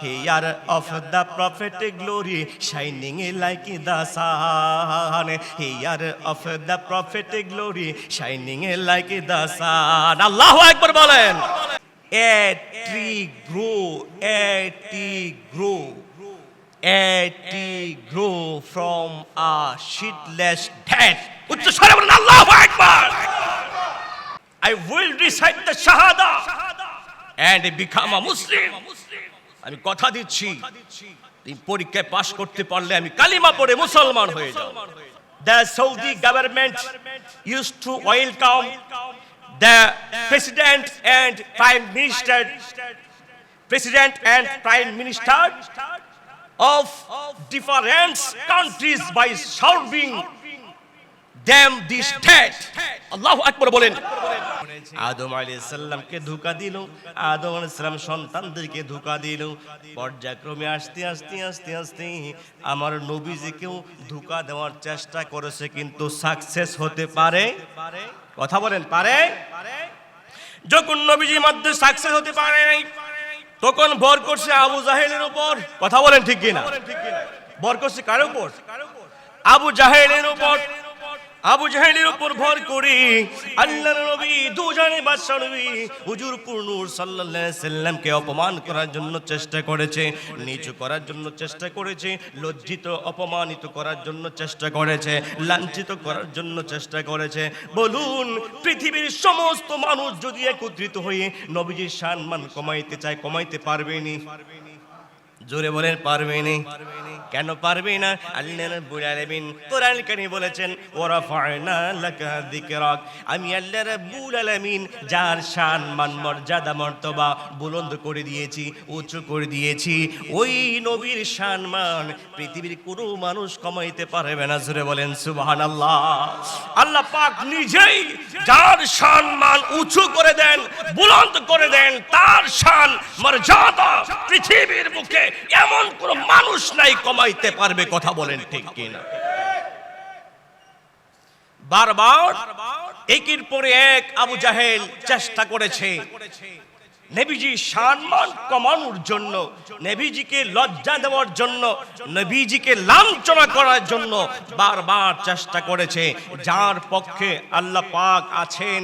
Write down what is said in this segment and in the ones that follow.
Year of the prophet glory shining like the sun. Year of the prophet glory shining like the sun. Allahu Akbar bolen. A tree grew from a sheetless dead. উচ্চ স্বরে বলেন আল্লাহু আকবার। I will recite the shahada and become a Muslim. আমি কথা দিচ্ছি তুমি পরীক্ষায় পাশ করতে পারলে আমি কালিমা পড়ে মুসলমান হয়ে যাব। The Saudi government used to welcome the president and prime minister of different countries by serving them this state. Allahu Akbar bolen. আদম আলাইহিস সালামকে ধোঁকা দিল, আদম আলাইহিস সালাম সন্তানদেরকে ধোঁকা দিল। পর্যায়ক্রমে আস্তে আস্তে আমার নবীজিকেও ধোঁকা দেওয়ার চেষ্টা করেছে, কিন্তু সাকসেস হতে পারে? কথা বলেন, পারে? যখন নবীজির মধ্যে সাকসেস হতে পারে নাই, তখন ভর করছে আবু জাহেলের উপর। কথা বলেন ঠিক কিনা? ভর করছে কার উপর? আবু জাহেলের উপর। আবু জাহেলের উপর ভর করে আল্লাহর নবী দুজানে বাদশা নবী হুজুর নূর সাল্লাল্লাহু আলাইহি সাল্লামকে অপমান করার জন্য চেষ্টা করেছে, নিচু করার জন্য চেষ্টা করেছে, লজ্জিত অপমানিত করার জন্য চেষ্টা করেছে, লাঞ্ছিত করার জন্য চেষ্টা করেছে। বলুন, পৃথিবীর সমস্ত মানুষ যদি একত্রিত হয়ে নবীজির সম্মান কমাইতে চায়, কমাইতে পারবেনি? জোরে বলেন, পারবেনি? কেন পারবে না? আল্লাহ রাব্বুল আলামিন কোরআন কারীমে বলেছেন ওয়ারাফা'না লাকা যিকরাক। আমি আল্লাহ রাব্বুল আলামিন যার সম্মান মর্যাদা মর্তবা বুলন্দ করে দিয়েছি, উঁচু করে দিয়েছি, ওই নবীর সম্মান পৃথিবীর কোনো মানুষ কমাইতে পারবে না। জোরে বলেন সুবহানাল্লাহ। আল্লাহ পাক নিজেই যার সম্মান উঁচু করে দেন, বুলন্দ করে দেন, তার শান মর্যাদা পৃথিবীর বুকে এমন কোন মানুষ নাই কমাইতে পারবে। কথা বলেন ঠিক কিনা? বারবার একের পরে এক আবু জাহেল চেষ্টা করেছে নবীজির সম্মান কমানোর জন্য, নবীজিকে লজ্জা দেওয়ার জন্য, নবীজিকে লাঞ্ছনা করার জন্য বারবার চেষ্টা করেছে। যার পক্ষে আল্লাহ পাক আছেন,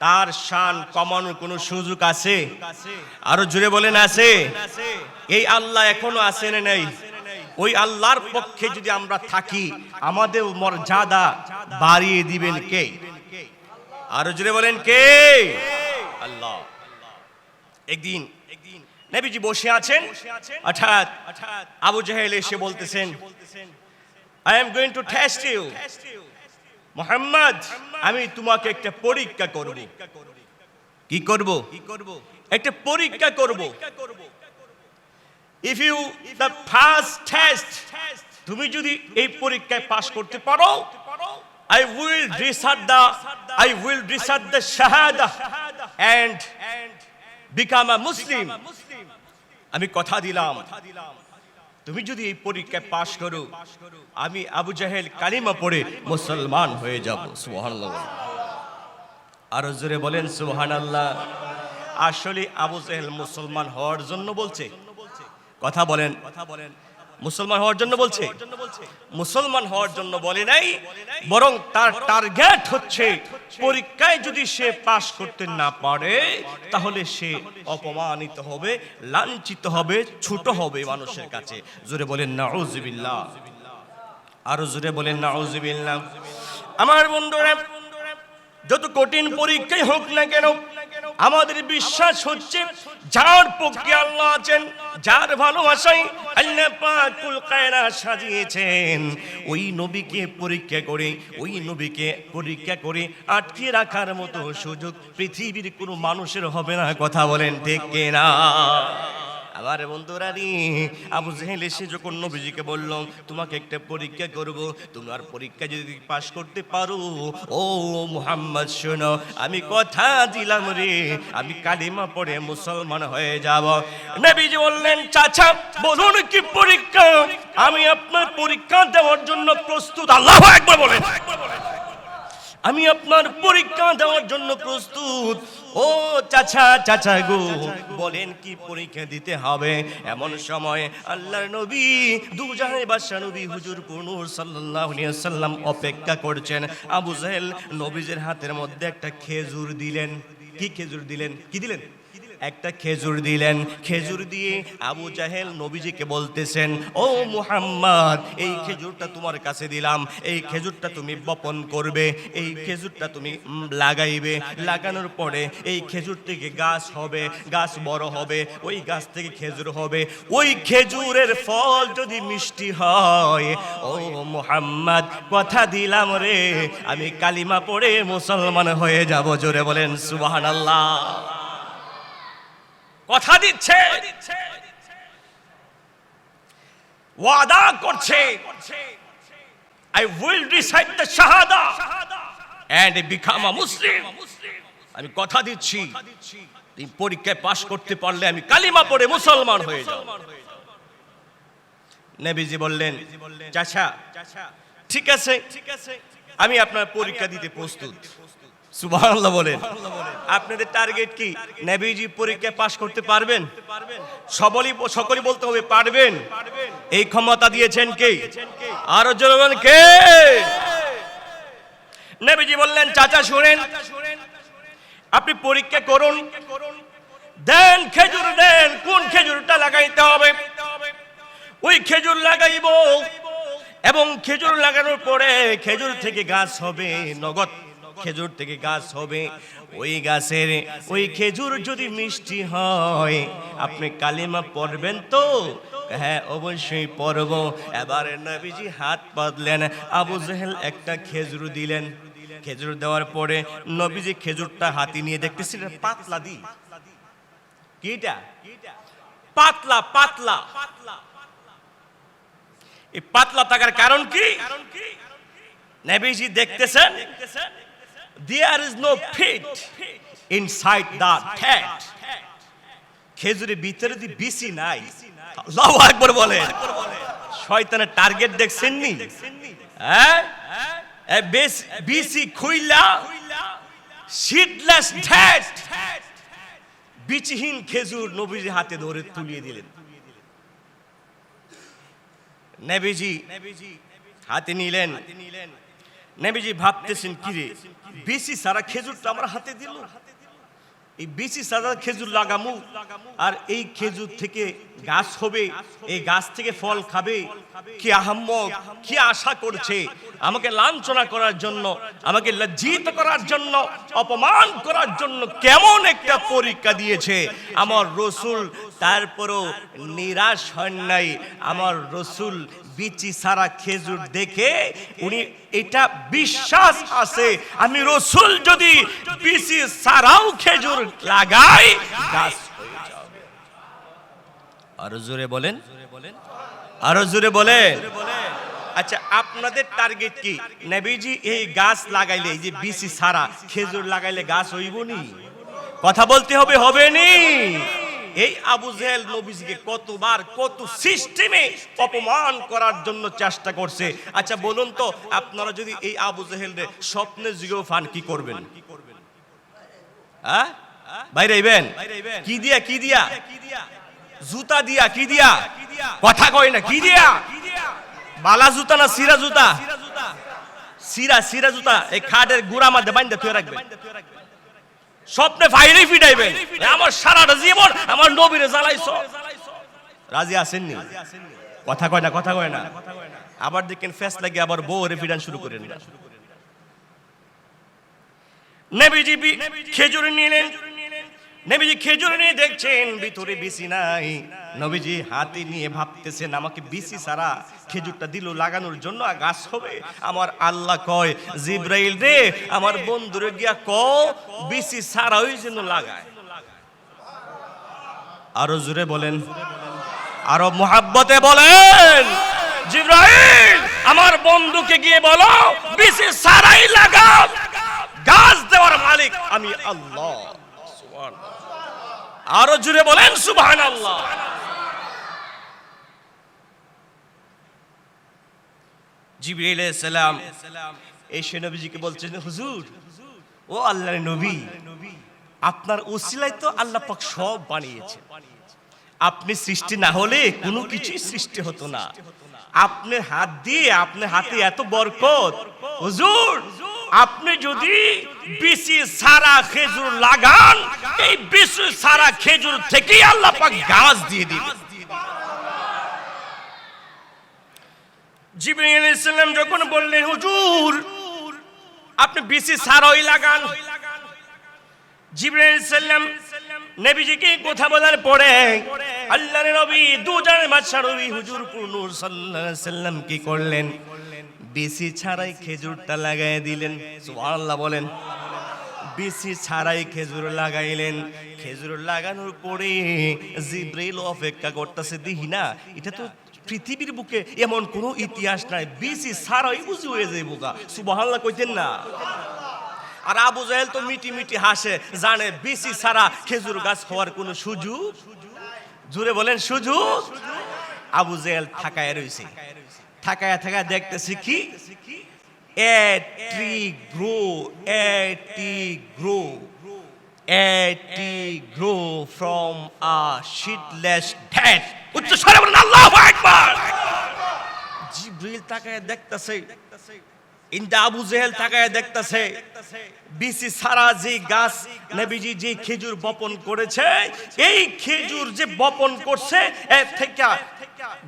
তার শান কমানোর কোনো সুযোগ আছে? আরো জোরে বলেন, আছে? এই আল্লাহ এখনো আছে না নাই? ওই আল্লাহর পক্ষে যদি আমরা থাকি, আমাদের মর্যাদা বাড়িয়ে দিবেন কে? আরো জোরে বলেন, কে? আল্লাহ। একদিন নবীজি বসে আছেন, হঠাৎ আবু জাহেল এসে বলতেছেন, I am going to test you. Muhammad, আমি তোমাকে একটা পরীক্ষা করব। কি করব? একটা পরীক্ষা করব। If you the first test, তুমি যদি এই পরীক্ষায় পাস করতে পারো, I will recite the shahada and become a Muslim. আমি কথা দিলাম, তুমি যদি এই পরীক্ষায় পাস করো, আমি আবু জাহেল কালিমা পড়ে মুসলমান হয়ে যাব। সুবহানাল্লাহ। আর জোরে বলেন সুবহানাল্লাহ। আসলে আবু জাহেল মুসলমান হওয়ার জন্য বলছে? কথা বলেন, মুসলমান হওয়ার জন্য বলছে? মুসলমান হওয়ার জন্য বলে নাই, বরং তার টার্গেট হচ্ছে পরীক্ষায় যদি সে পাস করতে না পারে, তাহলে সে অপমানিত হবে, লাঞ্ছিত হবে, ছোট হবে মানুষের কাছে। জোরে বলেন নাউযুবিল্লাহ। আরো জোরে বলেন নাউযুবিল্লাহ। আমার বন্ধুরা, যত কঠিন পরীক্ষাই হোক না কেন, আমাদের বিশ্বাস হচ্ছে যার পক্ষে আল্লাহ আছেন, যার ভালোবাসায় আল্লাহ পাক কুল কায়নাত সাজিয়েছেন, ওই নবীকে পরীক্ষা করে আটকে রাখার মতো সুযোগ পৃথিবীর কোনো মানুষের হবে না। কথা বলেন ঠিক কিনা? আমার বন্ধুরা রে, আবু জাহেল এসে যখন নবীজিকে বলল, তোমাকে একটা পরীক্ষা করব, তোমার পরীক্ষা যদি পাস করতে পারো, ও মুহাম্মদ শোনো, আমি কথা দিলাম রে, আমি কালিমা পড়ে মুসলমান হয়ে যাব। নবীজি বললেন, চাচা বলুন কি পরীক্ষা? আমি আপনার পরীক্ষা দেওয়ার জন্য প্রস্তুত। আল্লাহু আকবার বলেন। আমি আপনার পরীক্ষা দেওয়ার জন্য প্রস্তুত। ও চাচা, চাচা গো, বলেন কি পরীক্ষা দিতে হবে? এমন সময় আল্লাহর নবী দুজাহানের বাদশা নবী হুজুর নূর সাল্লাল্লাহু আলাইহি ওয়াসাল্লাম অপেক্ষা করছেন। আবু জাহেল নবীজির হাতের মধ্যে একটা খেজুর দিলেন। কি খেজুর দিলেন? কি দিলেন? একটা খেজুর দিলেন। খেজুর দিয়ে আবু জাহেল নবীজিকে বলতেছেন, ও মুহাম্মদ, এই খেজুরটা তোমার কাছে দিলাম, এই খেজুরটা তুমি বপন করবে, এই খেজুরটা তুমি লাগাইবে, লাগানোর পরে এই খেজুর থেকে গাছ হবে, গাছ বড় হবে, ওই গাছ থেকে খেজুর হবে, ওই খেজুরের ফল যদি মিষ্টি হয়, ও মুহাম্মদ কথা দিলাম রে, আমি কালিমা পড়ে মুসলমান হয়ে যাব। জোরে বলেন সুবহানাল্লাহ। কথা দিচ্ছে, ওয়াদা করছে, I will recite the shahada and become a Muslim. আমি কথা দিচ্ছি, এই পরীক্ষায় পাশ করতে পারলে আমি কালিমা পড়ে মুসলমান হয়ে যাব। নবীজি বললেন, চাচা ঠিক আছে, আমি আপনার পরীক্ষা দিতে প্রস্তুত। সুবহানাল্লাহ বলেন। আপনাদের টার্গেট কি? নবীজি পরীক্ষায় পাশ করতে পারবেন? সকলেই বলতে হবে পারবেন। এই ক্ষমতা দিয়েছেন কে? আরো জোরে বলেন কে? নবীজি বললেন, চাচা শুনেন, আপনি পরীক্ষা করুন, দেন খেজুর দেন, কোন খেজুরটা লাগাইতে হবে ওই খেজুর লাগাইব, এবং খেজুর লাগানোর পরে খেজুর থেকে গাছ হবে, নগদ খেজুর থেকে গাছ হবে, ওই গাছের ওই খেজুর যদি মিষ্টি হয় আপনি কালিমা পড়বেন তো? হ্যাঁ অবশ্যই পড়ব। এবার নবীজি হাত পাতলেন, আবু জাহেল একটা খেজুর দিলেন। খেজুর দেওয়ার পরে নবীজি খেজুরটা হাতে নিয়ে দেখতেছিলেন পাতলা দি, কিটা পাতলা পাতলা। এই পাতলা থাকার কারণ কি? নবীজি দেখতেছেন there is no pit inside the tat. খেজুরের ভিতরে দি বিসি নাই। আল্লাহু আকবার বলেন। শয়তানের টার্গেট দেখছেন নি? হ্যাঁ, বিসি খুইলা সিডলেস tat, বিচিহীন খেজুর নবীজি হাতে ধরে তুলিয়ে দিলেন। নবীজি হাতে নিলেন। নবীজি ভাবতেছেন, কি রে, বিসি সারা খেজুরটা আমার হাতে দিল, এই বিসি সারা খেজুর লাগামু আর এই খেজুর থেকে গাছ হবে, এই গাছ থেকে ফল খাবে, কি আহাম্মক, কি আশা করছে আমাকে লাঞ্ছনা করার জন্য, আমাকে লজ্জিত করার জন্য, অপমান করার জন্য কেমন একটা পরীক্ষা দিয়েছে আমার রসুল। তারপরও নিরাশ হন নাই আমার রসুল। বিচি সারা খেজুর দেখে উনি এটা বিশ্বাস আছে, আমি রসুল যদি বিচি সারাও খেজুর লাগাই গাছ হয়ে যাবে। আরো জোরে বলেন, আরো জোরে বলেন। আচ্ছা আপনাদের টার্গেট কি? নবীজি এই গাছ লাগাইলে, এই যে বিচি সারা খেজুর লাগাইলে গাছ হইবনি? কথা বলতে হবে, হবে নি? এই আবু জাহেল নবীজিকে কতবার কত সিস্টেমে অপমান করার জন্য চেষ্টা করছে। আচ্ছা বলুন তো, আপনারা যদি এই আবু জাহেলরে স্বপ্নে যুগেও ফান, কি করবেন? হ্যাঁ, বাইরে আইবেন কি দিয়া? কি দিয়া? জুতা দিয়া? কি দিয়া? কথা কয় না, কি দিয়া? বালা জুতা না সিরা জুতা? সিরা জুতা এই খাটের গুড়া মধ্যে বাইন্ধা থুয়ে রাখবেন। স্বপ্নে ফাইরে ফিটাইবেন, আমার সারাটা জীবন আমার নবীরে জ্বালাইছো। রাজি আছেন নি? কথা কয় না, কথা কয় না। আবার দেখেন ফেস লাগে আবার বউরে ফিটান শুরু করেন। নবীজি খেজুর নিলেন, নবীজি খেজুর নিয়ে দেখছেন ভিতরে বিসি নাই। নবীজি হাতে নিয়ে ভাবতেছেন, আমাকে বিসি সারা খেজুরটা দিল লাগানোর জন্য, গাছ হবে। আমার আল্লাহ কয়, জিব্রাইল রে আমার বন্ধুরে গিয়া ক বিসি সারা ওই জন্য লাগায়। আরো জোরে বলেন, আরো মুহাব্বতে বলেন, জিব্রাইল আমার বন্ধুকে গিয়ে বলো বিসি সারাই লাগাও, গাছ দেওয়ার মালিক আমি আল্লাহ। আরো জোরে বলেন সুবহানাল্লাহ। জিবরাইল আলাইহিস সালাম এসে নবীজিকে বলছেন, হুজুর, ও আল্লাহর নবী, আপনার উসিলায় তো আল্লাহ পাক সব বানিয়েছেন। আপনি সৃষ্টি না হলে কোনো কিছুই সৃষ্টি হতো না। আপনার হাত দিয়ে, আপনার হাতে এত বরকত, হুজুর, আপনি যদি বিচি সারা খেজুর লাগান, এই বিচি সারা খেজুর থেকেই আল্লাহ পাক গাছ দিয়ে দিবেন। জিবরাইল আলাইহিস সালাম যখন বললেন, হুজুর, আপনি বিচি সারাই লাগান। জিবরাইল আলাইহিস সালাম নবীজিকে কথা বলার পরে আল্লাহর নবী দুজানের বাদশা নবী হুজুর নূর সাল্লাল্লাহু আলাইহি সাল্লাম কি করলেন? বিচি ছাড়াই খেজুরটা লাগাই দিলেন। সুবহানাল্লাহ বলেন। বিচি ছাড়াই খেজুর লাগাইলেন। খেজুর লাগানোর পরে জিবরাইল অপেক্ষা করতেছে, দেখি না, এটা তো পৃথিবীর বুকে এমন কোন ইতিহাস নাই, বিচি ছাড়াই বুঝি হয়ে যায় বোকা। সুবহানাল্লাহ কইতেন না? আর আবু জাহেল তো মিটি মিটি হাসে, জানে বিচি ছাড়া খেজুর গাছ হওয়ার কোনো সুযোগ, জুড়ে বলেন সুযোগ। আবু জাহেল থাকায় রয়েছে, থাকায় থাকায় দেখতেছি কি, a tree grow from a seedless dead. উচ্চ স্বরে বলেন আল্লাহু আকবার। জিবরিল তাকায় দেখতেছে, ইন্দা আবু জাহেল তাকায় দেখতেছে, বিচি সারা যে গাছ নবীজি যে খেজুর বপন করেছে, এই খেজুর যে বপন করছে এর থেকে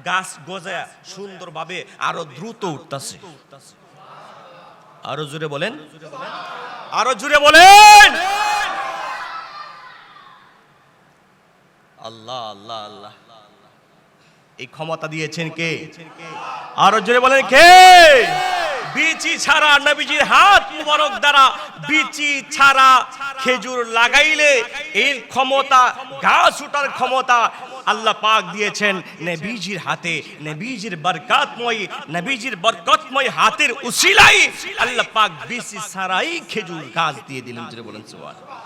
গাছ গজায় সুন্দরভাবে আরো দ্রুত উঠতেছে। আরো জোরে বলেন, আরো জোরে বলেন। আল্লাহ আল্লাহ আল্লাহ, এই ক্ষমতা দিয়েছেন কে? আরো জোরে বলেন কে? বিচি ছাড়া নবীজির হাত মুবারক দ্বারা বিচি ছাড়া খেজুর লাগাইলে এর ক্ষমতা, গাছ ওঠার ক্ষমতা আল্লাহ পাক দিয়েছেন নবীজির হাতে। নবীজির বরকতময় হাতের উসিলাই আল্লাহ পাক বিচি ছাড়াই খেজুর গাছ দিয়ে দিলেন। জোরে বলেন সুবহানাল্লাহ।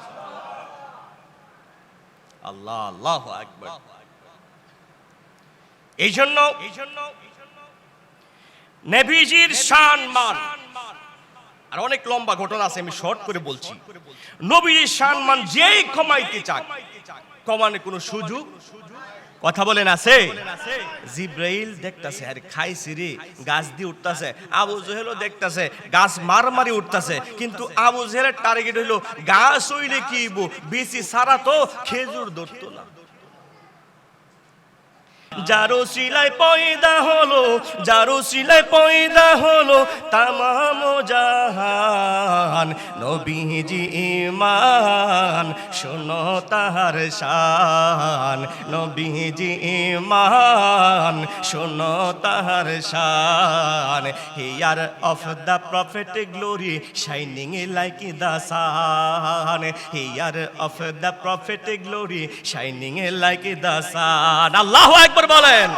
আল্লাহ আল্লাহু আকবার। এই জন্য নবীজির সম্মান, আর অনেক লম্বা ঘটনা আছে, আমি শর্ট করে বলছি। নবীজির সম্মান যেই কমাইতে চাক, কমানোর কোনো সুযোগ, কথা বলেন, আছে? জিবরাইল দেখতাছে, আর খাইছি রে, গাছ দিয়ে উঠতাছে। আবু জাহেলও দেখতাছে, গাছ মারমারি উঠতাছে। কিন্তু আবু জাহেলের টার্গেট হইলো গাছ হইলে কি হইব, বিচি সারা তো খেজুর ধরতো না। যারো সিলাই পয়দা হলো, যারো সিলাই পয়দা হলো তামাম জাহান, নবীজি ঈমান শোনো তাহার শান, নবীজি ঈমান শোনো তাহার শান। Hear of the prophet glory shining like the sun, hear of the prophet glory shining like the sun. আল্লাহু আকবার বলেন।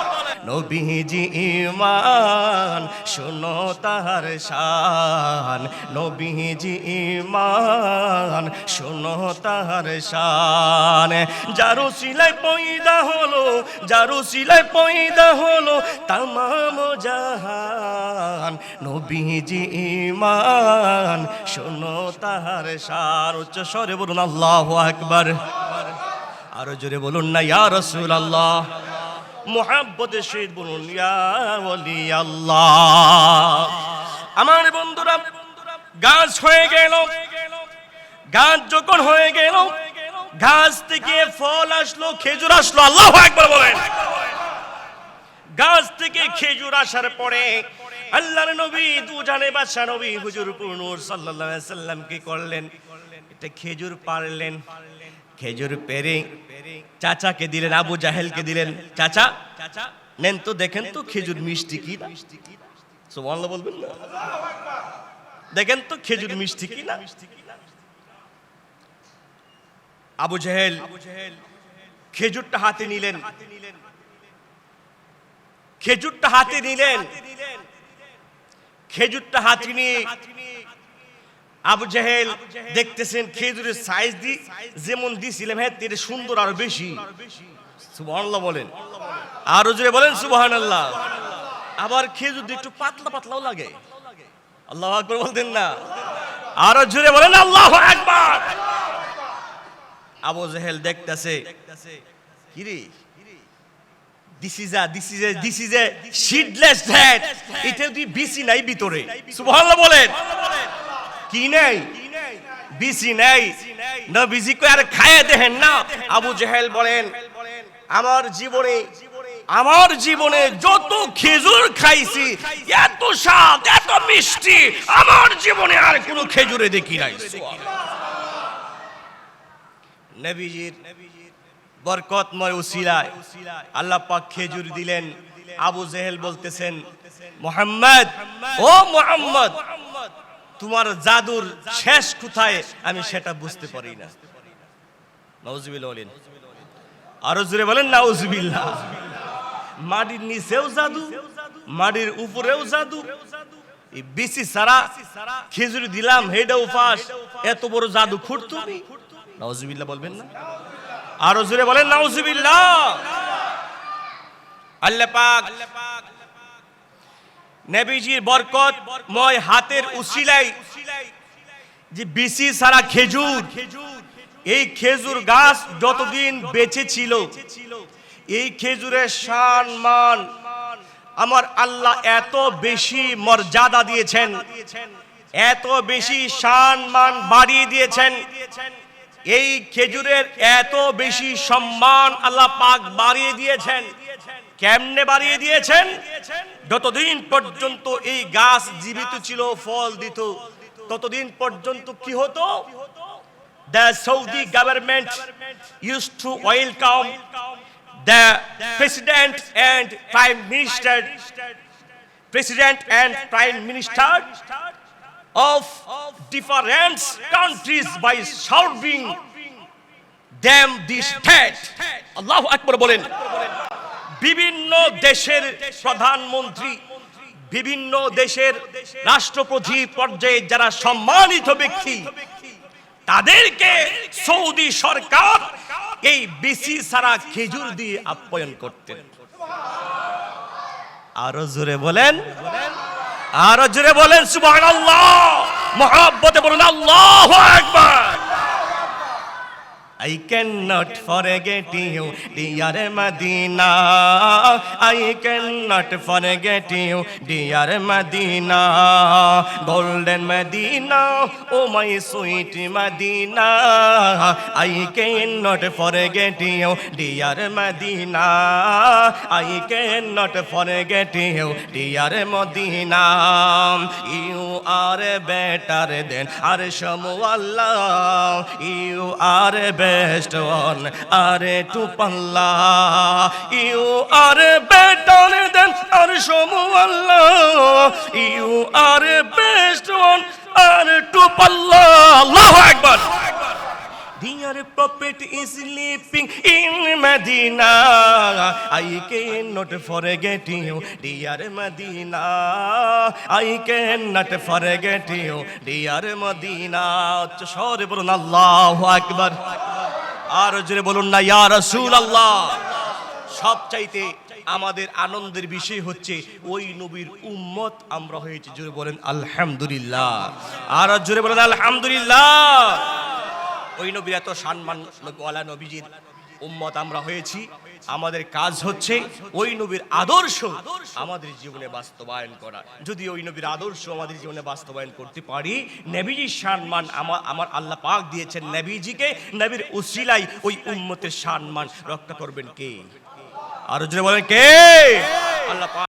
নবীজি ঈমান শোনো তাহার শান, নবীজি ঈমান শোনো তাহার শান। যারো সিলাই পয়দা হলো, যারো সিলাই পয়দা হলো তামাম জাহান, নবীজি ঈমান শোনো তাহার শান। উচ্চ স্বরে বলুন আল্লাহু আকবার। আরো জোরে বলুন না ইয়া রাসূলুল্লাহ। মুহাব্বতের সহিত বলুন ইয়া ওলি আল্লাহ। আমার বন্ধুরা, গাছ হয়ে গেল, গাছ যখন হয়ে গেল, গাছ থেকে ফল আসলো, খেজুর আসলো। আল্লাহু আকবার বলেন। গাছ থেকে খেজুর আসার পরে আল্লাহর নবী দুজানের বাদশা নবী হুজুর নূর সাল্লাল্লাহু আলাইহি সাল্লাম কি করলেন? এটা খেজুর পারলেন, খেজুর পেরে চাচাকে দিলেন, আবু জাহেলকে দিলেন। চাচা নেন তো, দেখেন তো খেজুর মিষ্টি কি না। সুবহানাল্লাহ বলবেন না? দেখেন তো খেজুর মিষ্টি কি না। আবু জাহেল খেজুরটা হাতে নিলেন, খেজুরটা হাতে নিলেন, খেজুরটা হাতে নিয়ে আবু জাহেল দেখতেছেন খেজুরের সাইজ দি যেমন দিছিলাম, হ্যাঁ এর সুন্দর আরো বেশি। সুবহানাল্লাহ বলেন, আরো জোরে বলেন সুবহানাল্লাহ। আবার খেজুর দিয়ে একটু পাতলা পাতলাও লাগে। আল্লাহু আকবার বলতেন না? আরো জোরে বলেন আল্লাহু আকবার। আবু জেহেল দেখতেছে, কি রে, this is a seedless date, এটা দি বিসি নাই ভিতরে। সুবহানাল্লাহ বলেন। কি নাই? বিসি নাই। নবীজি কই আর খায় দেখেন না। আবু জেহেল বলেন, আমার জীবনে যত খেজুর খাইছি, এত স্বাদ, এত মিষ্টি আমার জীবনে আর কোনো খেজুরে দেখি নাই। নবীজির বরকতময় উসিলায় আল্লাহ পাক খেজুর দিলেন। আবু জেহেল বলতেছেন, মুহাম্মদ, ও মুহাম্মদ, তোমার জাদুর শেষ কোথায় আমি সেটা বুঝতে পারি না। নাউজুবিল্লাহ বলেন। আরো জোরে বলেন নাউজুবিল্লাহ। মাটির নিচেও জাদু, মাটির উপরেও জাদু। এই বিসি সারা খেজুর দিলাম, হেডাও ফাঁস, এত বড় জাদু খুঁড় তুমি। নাউজুবিল্লাহ বলবেন না? আরো জোরে বলেন নাউজুবিল্লাহ। আল্লাহ পাক নবীজির বরকতময় হাতের উসিলায় যে বিসি সারা খেজুর, এই খেজুর গাছ যতদিন বেঁচে ছিল, এই খেজুরের শান মান আমার আল্লাহ এত বেশি মর্যাদা দিয়েছেন, এত বেশি শান মান বাড়িয়ে দিয়েছেন। এই খেজুরের এত বেশি সম্মান আল্লাহ পাক বাড়িয়ে দিয়েছেন। কেমনে বাড়িয়ে দিয়েছেন? যতদিন পর্যন্ত এই গাছ জীবিত ছিল, ফল দিত, ততদিন পর্যন্ত কি হতো? The Saudi government used to welcome the president and prime minister of different countries by serving them the state. Allahu Akbar বলেন। বিভিন্ন দেশের প্রধানমন্ত্রী, বিভিন্ন দেশের রাষ্ট্রপতি পর্যায়ে যারা সম্মানিত ব্যক্তি, তাদেরকে সৌদি সরকার এই বিসি সারা খেজুর দিয়ে আপ্যায়ন করতেন। আরো জোরে বলেন, আরো জোরে বলেন সুবহানাল্লাহ। মুহাব্বতে বলুন আল্লাহু আকবার। I cannot forget you, dear Medina. I cannot forget you, dear Medina. Golden Medina, oh my sweet Medina. I cannot forget you, dear Medina. I cannot forget you, dear Medina. You are better than Arsham-u-Allah. You are best one, are to Allah. You are better than Arsham-u-Allah. You are best one, are to Allah. Allahu Akbar. Dear prophet is sleeping in Medina. I cannot forget you, dear Medina. I cannot forget you, dear Medina. Chore bolun Allahu Akbar. আর জোরে বলুন না ইয়া রাসূলুল্লাহ। সবচাইতে আমাদের আনন্দের বিষয় হচ্ছে ওই নবীর উম্মত আমরা হয়েছি। জোরে বলেন আলহামদুলিল্লাহ। আর জোরে বলেন আলহামদুলিল্লাহ। ওই নবীর এত সম্মান ওয়ালা নবীজির উম্মত আমরা হয়েছি। আমাদের কাজ হচ্ছে ওই নবীর আদর্শ আমাদের জীবনে বাস্তবায়ন করা। যদি ওই নবীর আদর্শ আমাদের জীবনে বাস্তবায়ন করতে পারি, নবীজির সম্মান আমার আল্লাহ পাক দিয়েছেন নবীজিকে, নবীর উসিলায় ওই উম্মতের সম্মান রক্ষা করবেন কে? আর জোরে বলেন কে? আল্লাহ পাক।